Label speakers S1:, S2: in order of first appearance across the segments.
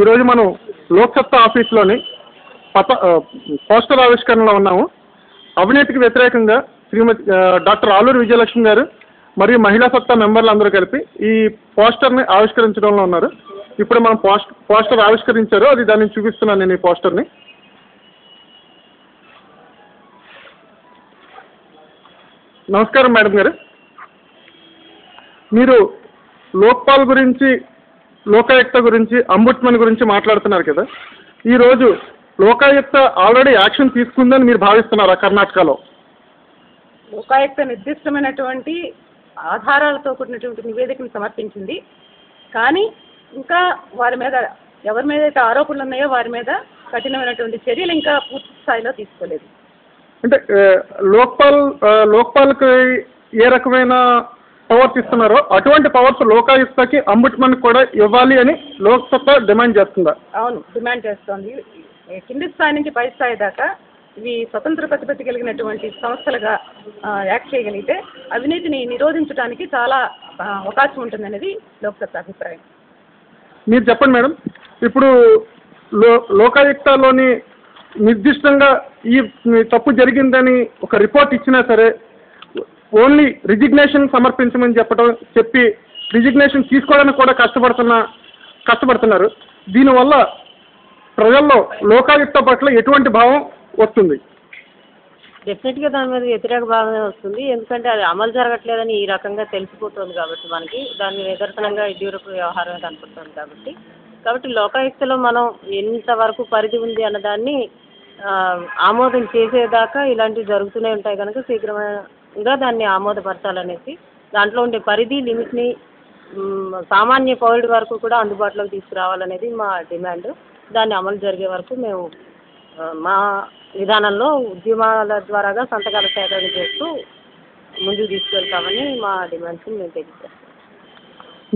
S1: ఈరోజు మనం లోక్సత్తా ఆఫీస్లోని పోస్టర్ ఆవిష్కరణలో ఉన్నాము. అవినీతికి వ్యతిరేకంగా శ్రీమతి డాక్టర్ ఆలూరి విజయలక్ష్మి గారు మరియు మహిళా సత్తా మెంబర్లు అందరూ కలిపి ఈ పోస్టర్ని ఆవిష్కరించడంలో ఉన్నారు. ఇప్పుడు మనం పోస్టర్ ఆవిష్కరించారు, అది దాన్ని చూపిస్తున్నాను నేను ఈ పోస్టర్ని. నమస్కారం మేడం గారు, మీరు లోక్పాల్ గురించి, లోకాయుక్త గురించి, అంబుడ్స్మన్ గురించి మాట్లాడుతున్నారు కదా. ఈరోజు లోకాయుక్త ఆల్రెడీ యాక్షన్ తీసుకుందని మీరు భావిస్తున్నారా కర్ణాటకలో?
S2: లోకాయుక్త నిర్దిష్టమైనటువంటి ఆధారాలతో కూడినటువంటి నివేదికను సమర్పించింది. కానీ ఇంకా వారి మీద ఎవరి మీద అయితే ఆరోపణలు ఉన్నాయో వారి మీద కఠినమైనటువంటి చర్యలు ఇంకా పూర్తి స్థాయిలో తీసుకోలేదు.
S1: అంటే లోక్పాల్కి ఏ రకమైన పవర్స్ ఇస్తున్నారో అటువంటి పవర్స్ లోకాయుక్తకి, అంబుడ్స్మన్ కూడా ఇవ్వాలి అని లోక్సత్తా డిమాండ్ చేస్తుందా?
S2: అవును, డిమాండ్ చేస్తోంది. కింది స్థాయి నుంచి పై స్థాయి దాకా ఇవి స్వతంత్ర ప్రతిపత్తి కలిగినటువంటి సంస్థలుగా యాక్ట్ చేయగలిగితే అవినీతిని నిరోధించడానికి చాలా అవకాశం ఉంటుందనేది లోక్సత్తా అభిప్రాయం.
S1: మీరు చెప్పండి మేడం, ఇప్పుడు లోకాయుక్తలోని నిర్దిష్టంగా ఈ తప్పు జరిగిందని ఒక రిపోర్ట్ ఇచ్చినా సరే ఓన్లీ రిజిగ్నేషన్ సమర్పించమని చెప్పి రిజిగ్నేషన్ తీసుకోవడానికి కూడా కష్టపడుతున్నారు. దీనివల్ల ప్రజల్లో లోకాయుక్త పట్ల ఎటువంటి భావం వస్తుంది?
S3: డెఫినెట్గా దాని మీద వ్యతిరేక భావమే వస్తుంది. ఎందుకంటే అది అమలు జరగట్లేదని ఈ రకంగా తెలిసిపోతుంది కాబట్టి మనకి దాని నిదర్శనంగా ఇడ్యూరపు వ్యవహారం కనపడుతుంది కాబట్టి లోకాయుక్తలో మనం ఎంతవరకు పరిధి ఉంది అన్నదాన్ని ఆమోదం చేసేదాకా ఇలాంటివి జరుగుతూనే ఉంటాయి కనుక శీఘ్రంగా దాన్ని ఆమోదపరచాలనేసి దాంట్లో ఉండే పరిధి లిమిట్ని సామాన్య పౌరుడి వరకు కూడా అందుబాటులోకి తీసుకురావాలనేది మా డిమాండ్. దాన్ని అమలు జరిగే వరకు మేము మా విధానంలో ఉద్యమాల ద్వారాగా సంతకాల సేకరణ చేస్తూ ముందుకు తీసుకెళ్తామని మా డిమాండ్స్ని మేము తెలియజేస్తాం.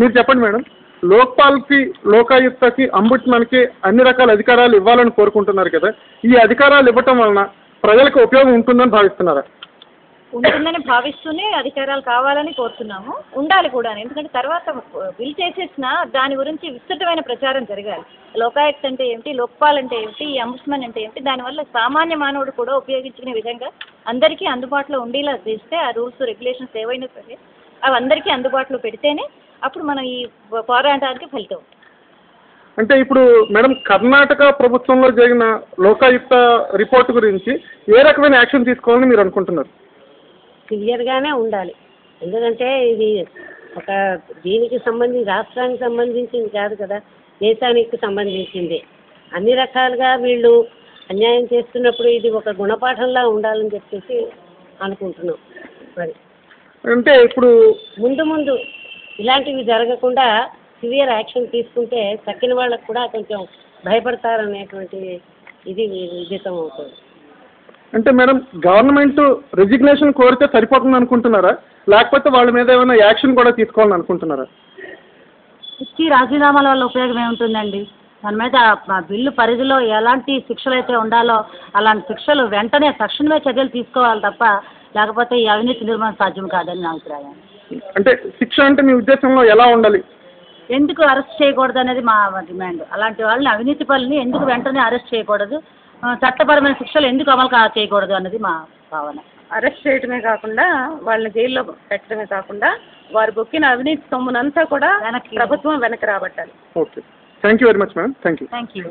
S1: మీరు చెప్పండి మేడం, లోక్పాల్కి, లోకాయుక్తకి, అంబుడ్స్మన్కి అన్ని రకాల అధికారాలు ఇవ్వాలని కోరుకుంటున్నారు కదా. ఈ అధికారాలు ఇవ్వటం వలన ప్రజలకు ఉపయోగం ఉంటుందని భావిస్తున్నారా?
S4: ఉంటుందని భావిస్తూనే అధికారాలు కావాలని కోరుతున్నాము, ఉండాలి కూడా. ఎందుకంటే తర్వాత బిల్ చేసేసిన దాని గురించి విస్తృతమైన ప్రచారం జరగాలి. లోకాయుక్త అంటే ఏమిటి, లోక్పాల్ అంటే ఏమిటి, ఈ అంబుడ్స్మన్ అంటే ఏమిటి, దానివల్ల సామాన్య మానవుడు కూడా ఉపయోగించుకునే విధంగా అందరికీ అందుబాటులో ఉండేలా చేస్తే ఆ రూల్స్ రెగ్యులేషన్స్ ఏవైనా సరే అవి అందరికీ అందుబాటులో పెడితేనే అప్పుడు మనం ఈ పోరాటానికి ఫలితం.
S1: అంటే ఇప్పుడు మేడం కర్ణాటక ప్రభుత్వంలో జరిగిన లోకాయుక్త రిపోర్ట్ గురించి ఏ రకమైన యాక్షన్ తీసుకోవాలని మీరు అనుకుంటున్నారు?
S3: క్లియర్గానే ఉండాలి. ఎందుకంటే ఇది ఒక దీనికి సంబంధించి రాష్ట్రానికి సంబంధించింది కాదు కదా, దేశానికి సంబంధించింది. అన్ని రకాలుగా వీళ్ళు అన్యాయం చేస్తున్నప్పుడు ఇది ఒక గుణపాఠంలా ఉండాలని చెప్పేసి అనుకుంటున్నాం. మరి
S1: అంటే ఇప్పుడు ముందు
S3: ఇలాంటివి జరగకుండా సివియర్ యాక్షన్ తీసుకుంటే తక్కిన వాళ్ళకు కూడా కొంచెం భయపడతారనేటువంటి ఇది విదితం అవుతుంది.
S1: అంటే మేడం గవర్నమెంట్ రిజిగ్నేషన్ కోరితే సరిపోతుంది అనుకుంటున్నారా, లేకపోతే వాళ్ళ మీద ఏమైనా యాక్షన్ కూడా తీసుకోవాలని అనుకుంటున్నారా?
S5: ఇచ్చి రాజీనామాల వల్ల ఉపయోగం ఏముంటుందండి? దాని మీద బిల్లు పరిధిలో ఎలాంటి శిక్షలు అయితే ఉండాలో అలాంటి శిక్షలు వెంటనే తక్షణమే చర్యలు తీసుకోవాలి తప్ప లేకపోతే ఈ అవినీతి నిర్మాణం సాధ్యం కాదని నా అభిప్రాయం.
S1: అంటే శిక్ష అంటే మీ ఉద్దేశంలో ఎలా ఉండాలి?
S5: ఎందుకు అరెస్ట్ చేయకూడదు అనేది మా డిమాండ్. అలాంటి వాళ్ళని, అవినీతి పనులని ఎందుకు వెంటనే అరెస్ట్ చేయకూడదు, చట్టపరమైన శిక్షలు ఎందుకు అమలు చేయకూడదు అన్నది మా భావన.
S2: అరెస్ట్ చేయడమే కాకుండా వాళ్ళని జైల్లో పెట్టడమే కాకుండా వారు బొక్కిన అవినీతి సొమ్మునంతా కూడా ప్రభుత్వం వెనక్కి రాబట్టాలి.
S1: Okay, thank you very much madam. Thank you.